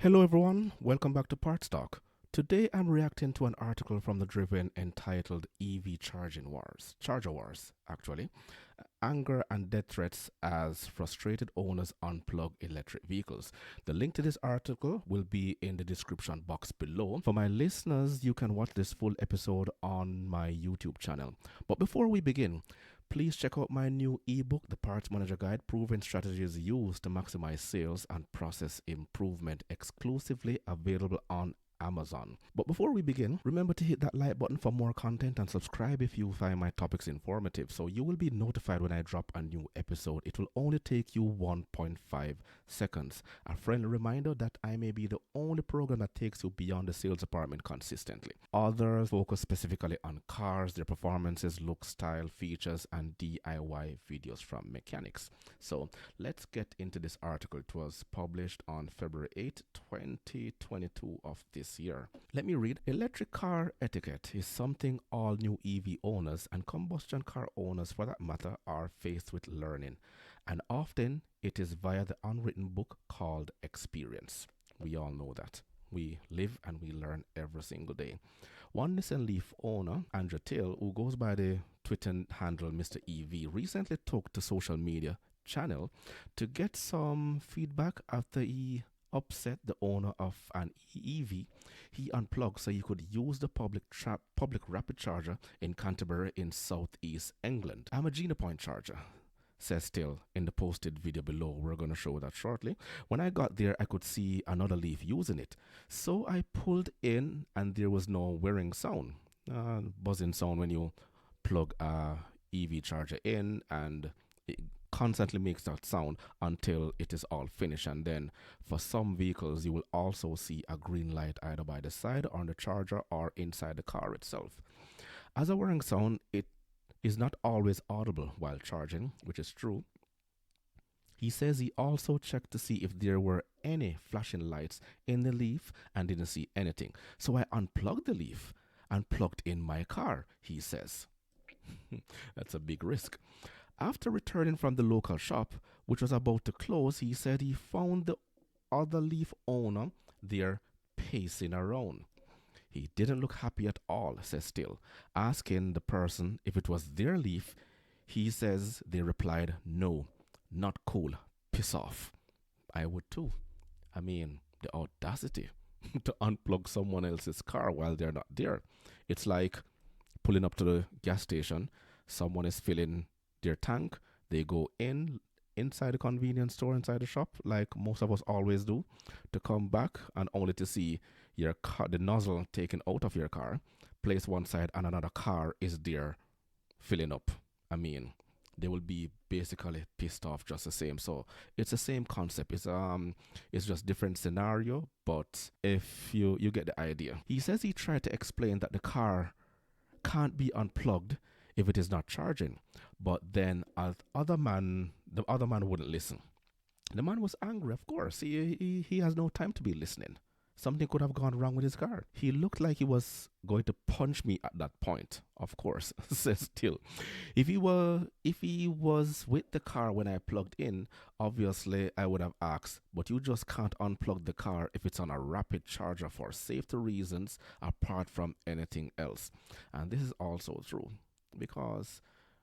Hello everyone, welcome back to Parts Talk. Today I'm reacting to an article from The Driven entitled EV Charger Wars, actually. Anger and death threats as frustrated owners unplug electric vehicles. The link to this article will be in the description box below. For my listeners, you can watch this full episode on my YouTube channel. But before we begin, please check out my new ebook, The Parts Manager Guide, Proven Strategies Used to Maximize Sales and Process Improvement, exclusively available on Amazon. But before we begin, remember to hit that like button for more content and subscribe if you find my topics informative, so you will be notified when I drop a new episode. It will only take you 1.5 seconds. A friendly reminder that I may be the only program that takes you beyond the sales department consistently. Others focus specifically on cars, their performances, look, style, features, and DIY videos from mechanics. So let's get into this article. It was published on February 8, 2022 of this year. Let me read. Electric car etiquette is something all new EV owners and combustion car owners for that matter are faced with learning, and often it is via the unwritten book called experience. We all know that. We live and we learn every single day. One Nissan Leaf owner, Andrew Till, who goes by the Twitter handle Mr. EV, recently took to social media channel to get some feedback after he upset the owner of an EV he unplugged so he could use the public rapid charger in Canterbury in southeast England. I'm a Gina Point charger, says Still in the posted video below. We're going to show that shortly. When I got there, I could see another Leaf using it. So I pulled in and there was no whirring sound, buzzing sound when you plug a EV charger in, and it constantly makes that sound until it is all finished. And then for some vehicles, you will also see a green light either by the side or on the charger or inside the car itself. As a whirring sound, it is not always audible while charging, which is true. He says he also checked to see if there were any flashing lights in the Leaf and didn't see anything. So I unplugged the Leaf and plugged in my car, he says. That's a big risk. After returning from the local shop, which was about to close, he said he found the other Leaf owner there pacing around. He didn't look happy at all, says Still. Asking the person if it was their Leaf, he says they replied, "No, not cool, piss off." I would too. I mean, the audacity to unplug someone else's car while they're not there. It's like pulling up to the gas station, someone is filling their tank, they go inside the convenience store, inside the shop, like most of us always do, to come back and only to see your car, the nozzle taken out of your car, placed one side, and another car is there filling up. I mean, they will be basically pissed off just the same. So it's the same concept. It's just different scenario, but if you get the idea. He says he tried to explain that the car can't be unplugged if it is not charging, but then the other man wouldn't listen. The man was angry, of course. He has no time to be listening. Something could have gone wrong with his car. He looked like he was going to punch me at that point, of course, says Still. If he was with the car when I plugged in, obviously I would have asked, but you just can't unplug the car if it's on a rapid charger for safety reasons apart from anything else. And this is also true, because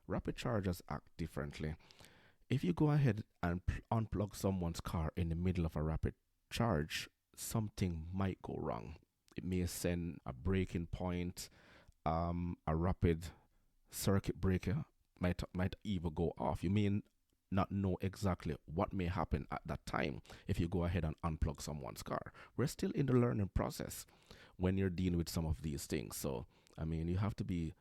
rapid chargers act differently. If you go ahead and unplug someone's car in the middle of a rapid charge, something might go wrong. It may send a breaking point, a rapid circuit breaker might even go off. You may not know exactly what may happen at that time if you go ahead and unplug someone's car. We're still in the learning process when you're dealing with some of these things. So, I mean, you have to be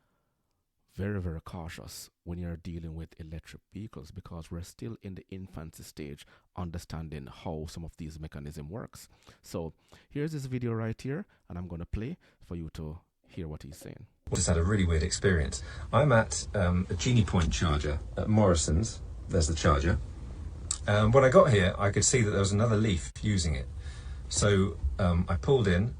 very, very cautious when you're dealing with electric vehicles, because we're still in the infancy stage understanding how some of these mechanism works. So here's this video right here, and I'm going to play for you to hear what he's saying. Just had a really weird experience. I'm at a Genie Point charger at Morrison's. There's the charger. When I got here, I could see that there was another Leaf using it. So I pulled in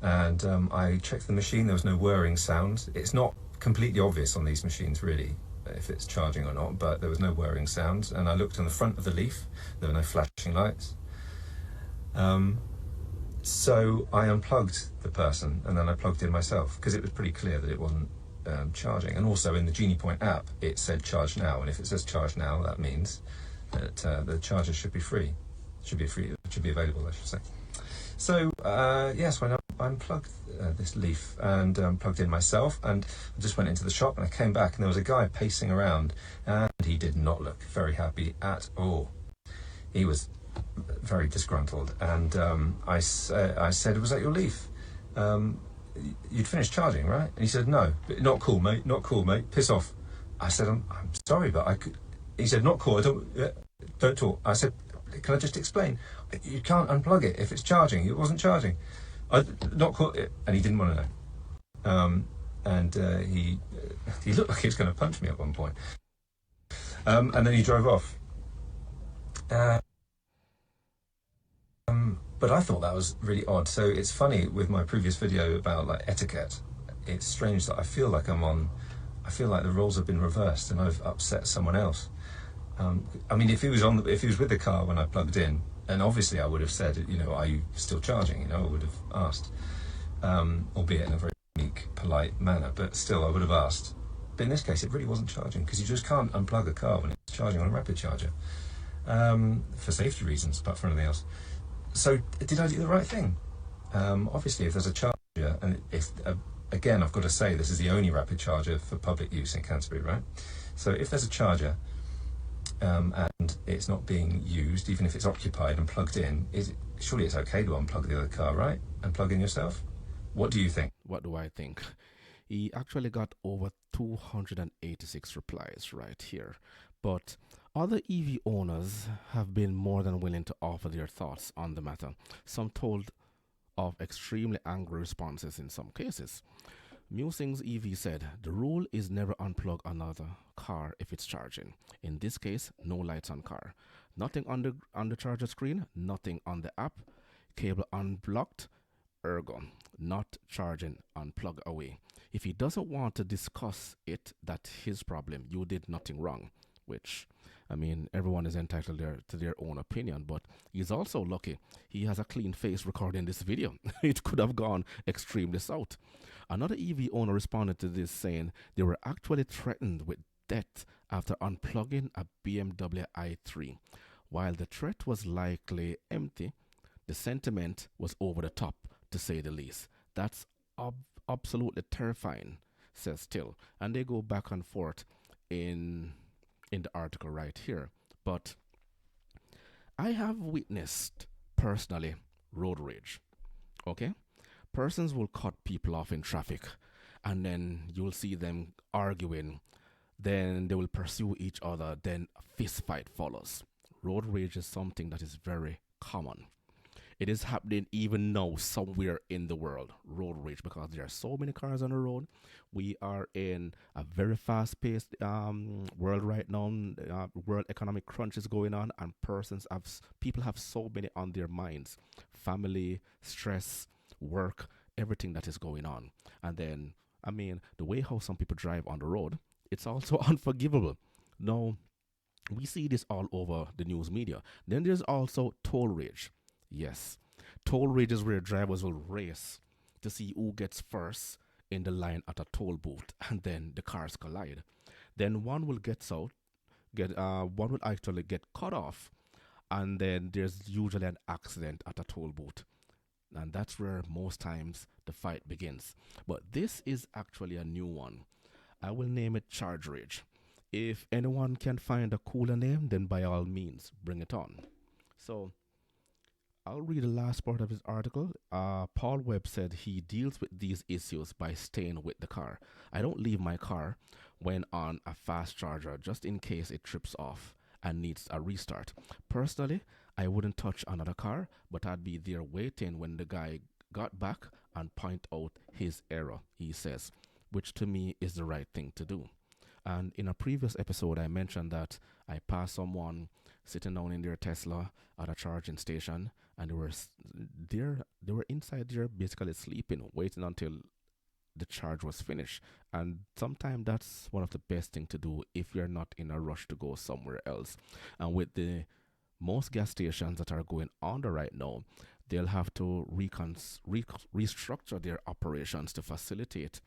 and I checked the machine. There was no whirring sound. It's not completely obvious on these machines really if it's charging or not, but there was no whirring sound. And I looked on the front of the Leaf, there were no flashing lights. So I unplugged the person and then I plugged in myself because it was pretty clear that it wasn't charging. And also in the Genie Point app, it said charge now. And if it says charge now, that means that the charger should be free. Should be available, I should say. So yes, when I unplugged this leaf and plugged in myself, and I just went into the shop and I came back and there was a guy pacing around and he did not look very happy at all. He was very disgruntled, and I said, was that your leaf? You'd finished charging, right? And he said, no. Not cool, mate. Not cool, mate. Piss off. I said, I'm sorry, but I could. He said, not cool. Don't talk. I said, can I just explain? You can't unplug it if it's charging. It wasn't charging. Not cool. And he didn't want to know. And he looked like he was going to punch me at one point. And then he drove off. But I thought that was really odd. So it's funny with my previous video about like etiquette. It's strange that I feel like the roles have been reversed and I've upset someone else. I mean, if he was with the car when I plugged in, and obviously I would have said, you know, are you still charging? You know, I would have asked, albeit in a very unique, polite manner, but still I would have asked. But in this case, it really wasn't charging because you just can't unplug a car when it's charging on a rapid charger for safety reasons, but for anything else. So did I do the right thing? Obviously, if there's a charger, and if again, I've got to say this is the only rapid charger for public use in Canterbury, right? So if there's a charger and it's not being used, even if it's occupied and plugged in, surely it's okay to unplug the other car, right? And plug in yourself? What do you think? What do I think? He actually got over 286 replies right here. But other EV owners have been more than willing to offer their thoughts on the matter. Some told of extremely angry responses in some cases. Musings EV said, the rule is never unplug another car if it's charging. In this case, no lights on car. Nothing on the charger screen, nothing on the app. Cable unblocked, ergo. Not charging, unplug away. If he doesn't want to discuss it, that's his problem. You did nothing wrong. Which, I mean, everyone is entitled to their own opinion, but he's also lucky he has a clean face recording this video. It could have gone extremely south. Another EV owner responded to this saying they were actually threatened with death after unplugging a BMW i3. While the threat was likely empty, the sentiment was over the top, to say the least. That's absolutely terrifying, says Till. And they go back and forth in the article right here. But I have witnessed personally road rage. Okay? Persons will cut people off in traffic and then you'll see them arguing. Then they will pursue each other. Then a fist fight follows. Road rage is something that is very common. It is happening even now somewhere in the world, road rage, because there are so many cars on the road. We are in a very fast-paced world right now. World economic crunch is going on, and people have so many on their minds: family, stress, work, everything that is going on. And then, I mean, the way how some people drive on the road, it's also unforgivable. Now, we see this all over the news media. Then there's also toll rage. Yes, toll rage is where drivers will race to see who gets first in the line at a toll booth, and then the cars collide. Then one will one will actually get cut off, and then there's usually an accident at a toll booth, and that's where most times the fight begins. But this is actually a new one. I will name it charge rage. If anyone can find a cooler name, then by all means, bring it on. So I'll read the last part of his article. Paul Webb said he deals with these issues by staying with the car. I don't leave my car when on a fast charger just in case it trips off and needs a restart. Personally, I wouldn't touch another car, but I'd be there waiting when the guy got back and point out his error, he says, which to me is the right thing to do. And in a previous episode, I mentioned that I passed someone sitting down in their Tesla at a charging station, and they were inside there basically sleeping, waiting until the charge was finished. And sometimes that's one of the best thing to do if you're not in a rush to go somewhere else. And with the most gas stations that are going under right now, They'll have to restructure their operations to facilitate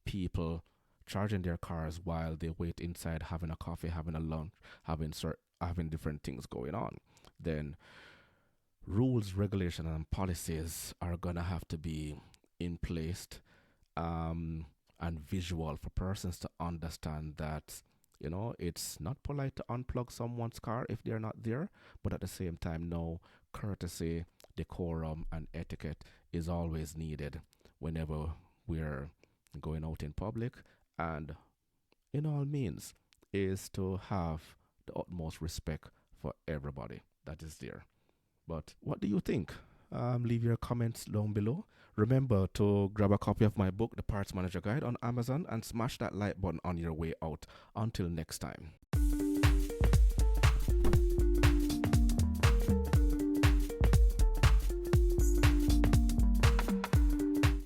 people charging their cars while they wait inside, having a coffee, having a lunch, having different things going on. Then rules, regulation, and policies are gonna have to be in place, um, and visual for persons to understand that, it's not polite to unplug someone's car if they're not there, but at the same time, no, courtesy, decorum, and etiquette is always needed whenever we're going out in public, and in all means is to have the utmost respect for everybody that is there. But what do you think? Leave your comments down below. Remember to grab a copy of my book, The Parts Manager Guide, on Amazon, and smash that like button on your way out. Until next time.